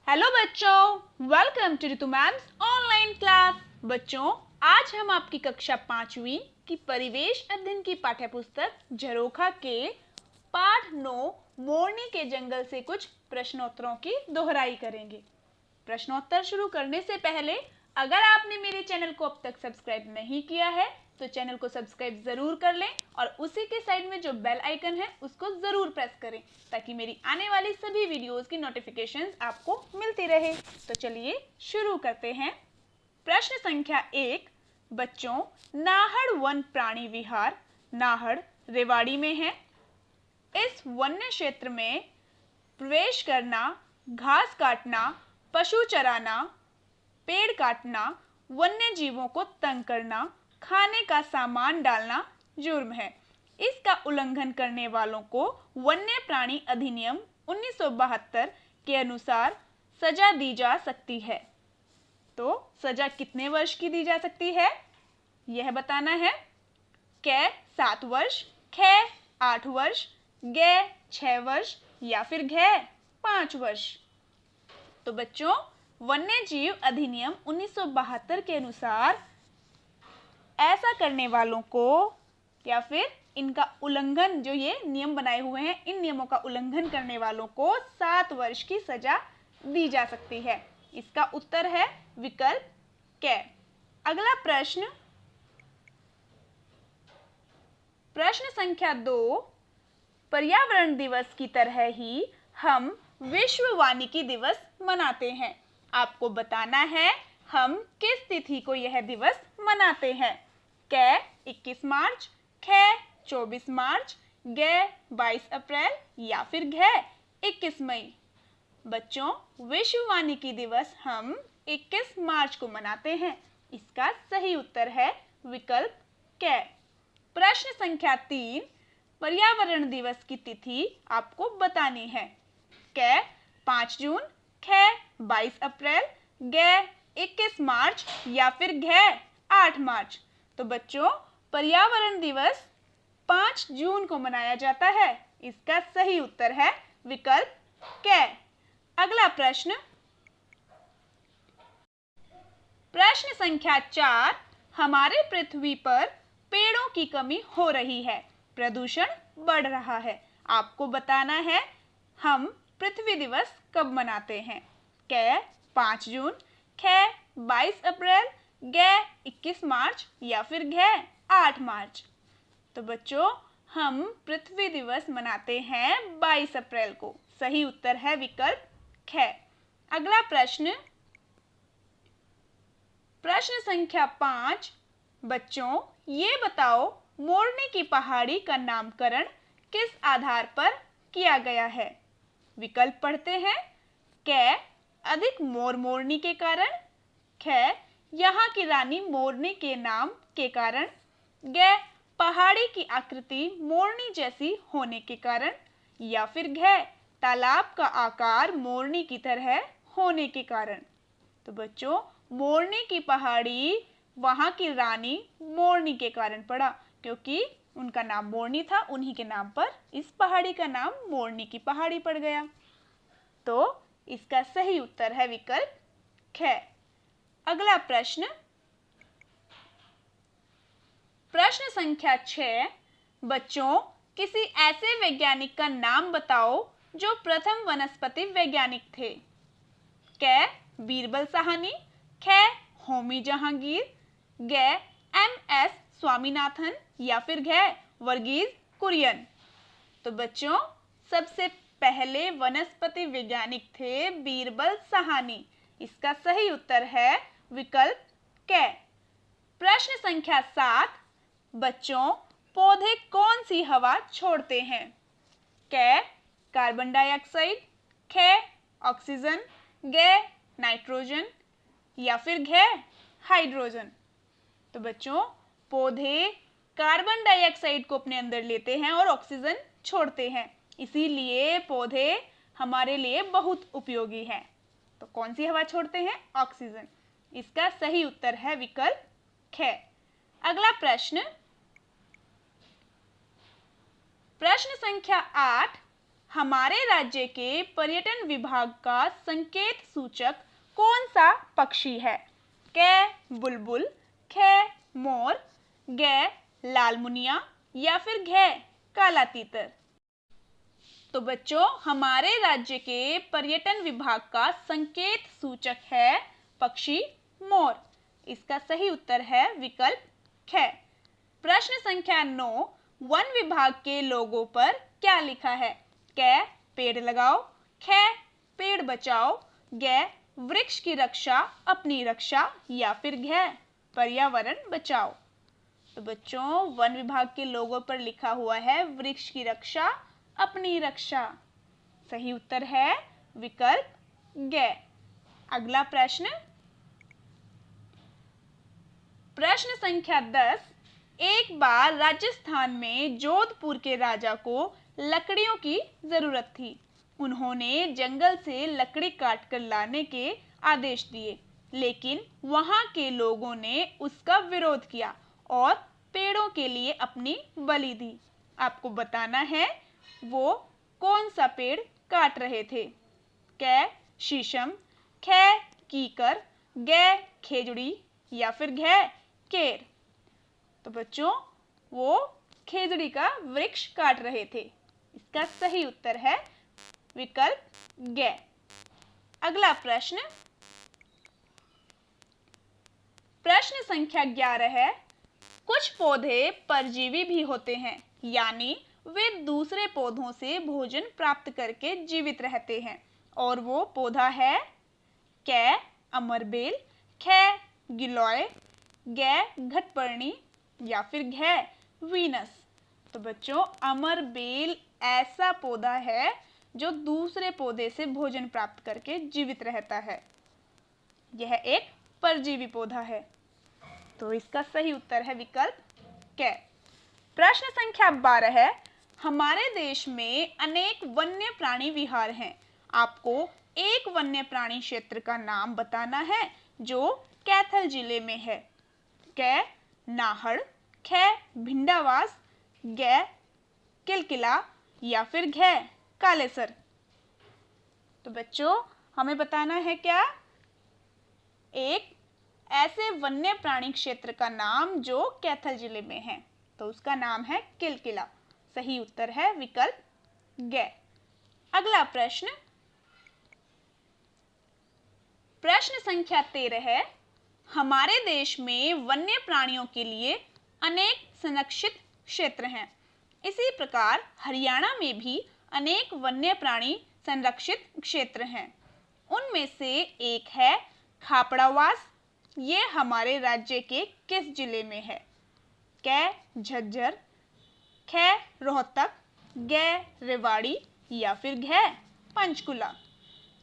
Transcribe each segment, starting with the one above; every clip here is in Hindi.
हेलो बच्चों, welcome to Ritu ma'am's online class. बच्चों, आज हम आपकी कक्षा 5वीं की परिवेश अध्ययन की पाठ्य पुस्तक झरोखा के पाठ 9 मोरनी के जंगल से कुछ प्रश्नोत्तरों की दोहराई करेंगे। प्रश्नोत्तर शुरू करने से पहले अगर आपने मेरे चैनल को अब तक सब्सक्राइब नहीं किया है तो चैनल को सब्सक्राइब जरूर कर लें और उसी के साइड में जो बेल आइकन है उसको जरूर प्रेस करें ताकि मेरी आने वाली सभी वीडियोस की नोटिफिकेशंस आपको मिलती रहे। तो चलिए शुरू करते हैं। प्रश्न संख्या 1। बच्चों, नाहड़ वन प्राणी विहार नाहड़ रेवाड़ी में है। इस वन्य क्षेत्र में प्रवेश करना, घास काटना, पशु चराना, पेड़ काटना, वन्य जीवों को तंग करना, खाने का सामान डालना जुर्म है। इसका उल्लंघन करने वालों को वन्य प्राणी अधिनियम 1972 के अनुसार सजा दी जा सकती है। तो सजा कितने वर्ष की दी जा सकती है यह बताना है। क 7 वर्ष, ख 8 वर्ष, ग 6 वर्ष या फिर घ 5 वर्ष। तो बच्चों, वन्य जीव अधिनियम 1972 के अनुसार ऐसा करने वालों को या फिर इनका उल्लंघन, जो ये नियम बनाए हुए हैं, इन नियमों का उल्लंघन करने वालों को 7 वर्ष की सजा दी जा सकती है। इसका उत्तर है विकल्प क। अगला प्रश्न, प्रश्न संख्या 2। पर्यावरण दिवस की तरह ही हम विश्व वानिकी दिवस मनाते हैं। आपको बताना है हम किस तिथि को यह दिवस मनाते हैं। क 21 मार्च, ख 24 मार्च, ग 22 अप्रैल या फिर घ 21 मई। बच्चों, विश्व वानिकी दिवस हम 21 मार्च को मनाते हैं। इसका सही उत्तर है विकल्प क। प्रश्न संख्या 3। पर्यावरण दिवस की तिथि आपको बतानी है। क 5 जून, ख 22 अप्रैल, ग 21 मार्च या फिर घ 8 मार्च। तो बच्चों, पर्यावरण दिवस 5 जून को मनाया जाता है। इसका सही उत्तर है विकल्प क। अगला प्रश्न, प्रश्न संख्या 4। हमारे पृथ्वी पर पेड़ों की कमी हो रही है, प्रदूषण बढ़ रहा है। आपको बताना है हम पृथ्वी दिवस कब मनाते हैं। क 5 जून, ख 22 अप्रैल, ग 21 मार्च या फिर घ 8 मार्च। तो बच्चों, हम पृथ्वी दिवस मनाते हैं 22 अप्रैल को। सही उत्तर है विकल्प ख। अगला प्रश्न, प्रश्न संख्या 5। बच्चों, ये बताओ मोरनी की पहाड़ी का नामकरण किस आधार पर किया गया है। विकल्प पढ़ते हैं। क अधिक मोर मोरनी के कारण, ख यहाँ की रानी मोरनी के नाम के कारण, ग पहाड़ी की आकृति मोरनी जैसी होने के कारण या फिर घ तालाब का आकार मोरनी की तरह होने के कारण। तो बच्चों, मोरनी की पहाड़ी वहां की रानी मोरनी के कारण पड़ा, क्योंकि उनका नाम मोरनी था। उन्हीं के नाम पर इस पहाड़ी का नाम मोरनी की पहाड़ी पड़ गया। तो इसका सही उत्तर है विकल्प ख। अगला प्रश्न, प्रश्न संख्या 6। बच्चों, किसी ऐसे वैज्ञानिक का नाम बताओ जो प्रथम वनस्पति वैज्ञानिक थे। क बीरबल साहनी, ख होमी जहांगीर, ग MS स्वामीनाथन या फिर घ वर्गीज कुरियन। तो बच्चों, सबसे पहले वनस्पति वैज्ञानिक थे बीरबल साहनी। इसका सही उत्तर है विकल्प क। प्रश्न संख्या 7। बच्चों, पौधे कौन सी हवा छोड़ते हैं। क कार्बन डाइऑक्साइड, ख ऑक्सीजन, ग नाइट्रोजन या फिर घ हाइड्रोजन। तो बच्चों, पौधे कार्बन डाइऑक्साइड को अपने अंदर लेते हैं और ऑक्सीजन छोड़ते हैं, इसीलिए पौधे हमारे लिए बहुत उपयोगी हैं। तो कौन सी हवा छोड़ते हैं? ऑक्सीजन। इसका सही उत्तर है विकल्प ख। अगला प्रश्न, प्रश्न संख्या 8। हमारे राज्य के पर्यटन विभाग का संकेत सूचक कौन सा पक्षी है? क बुलबुल, ख मोर, ग लाल मुनिया या फिर घ काला तीतर। तो बच्चों, हमारे राज्य के पर्यटन विभाग का संकेत सूचक है पक्षी मोर। इसका सही उत्तर है विकल्प ख। प्रश्न संख्या 9, वन विभाग के लोगों पर क्या लिखा है? क पेड़ लगाओ, ख पेड़ बचाओ, ग वृक्ष की रक्षा अपनी रक्षा या फिर घ पर्यावरण बचाओ। तो बच्चों, वन विभाग के लोगों पर लिखा हुआ है वृक्ष की रक्षा अपनी रक्षा। सही उत्तर है विकल्प ग। अगला प्रश्न, प्रश्न संख्या 10, एक बार राजस्थान में जोधपुर के राजा को लकड़ियों की जरूरत थी। उन्होंने जंगल से लकड़ी काटकर लाने के आदेश दिए, लेकिन वहां के लोगों ने उसका विरोध किया और पेड़ों के लिए अपनी बलि दी। आपको बताना है वो कौन सा पेड़ काट रहे थे? क शीशम, ख कीकर, ग खेजड़ी या फिर घ केर। तो बच्चों, वो खेजड़ी का वृक्ष काट रहे थे। इसका सही उत्तर है विकल्प ग। अगला प्रश्न, प्रश्न संख्या 11 है, कुछ पौधे परजीवी भी होते हैं, यानी वे दूसरे पौधों से भोजन प्राप्त करके जीवित रहते हैं, और वो पौधा है क अमरबेल, ख गिलोय, ग घटपर्णी या फिर घ वीनस। तो बच्चों, अमरबेल ऐसा पौधा है जो दूसरे पौधे से भोजन प्राप्त करके जीवित रहता है। यह एक परजीवी पौधा है। तो इसका सही उत्तर है विकल्प क। प्रश्न संख्या 12 है, हमारे देश में अनेक वन्य प्राणी विहार हैं। आपको एक वन्य प्राणी क्षेत्र का नाम बताना है जो कैथल जिले में है। क नाहड़, ख भिंडावास, ग किलकिला या फिर घ कालेसर। तो बच्चों, हमें बताना है क्या? एक ऐसे वन्य प्राणी क्षेत्र का नाम जो कैथल जिले में है। तो उसका नाम है किलकिला। सही उत्तर है विकल्प ग। अगला प्रश्न, प्रश्न संख्या 13 है, हमारे देश में वन्य प्राणियों के लिए अनेक संरक्षित क्षेत्र हैं। इसी प्रकार हरियाणा में भी अनेक वन्य प्राणी संरक्षित क्षेत्र हैं। उनमें से एक है खापड़ावास। ये हमारे राज्य के किस जिले में है? क झज्जर, ख रोहतक, ग रेवाड़ी या फिर घ पंचकुला।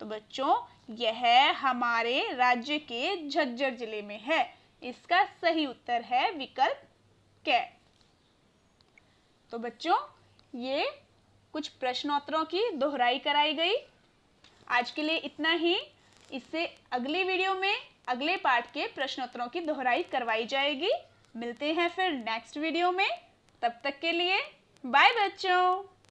तो बच्चों, यह हमारे राज्य के झज्जर जिले में है। इसका सही उत्तर है विकल्प क। तो बच्चों, ये कुछ प्रश्नोत्तरों की दोहराई कराई गई। आज के लिए इतना ही। इससे अगली वीडियो में अगले पार्ट के प्रश्नोत्तरों की दोहराई करवाई जाएगी। मिलते हैं फिर नेक्स्ट वीडियो में। तब तक के लिए बाय बच्चों।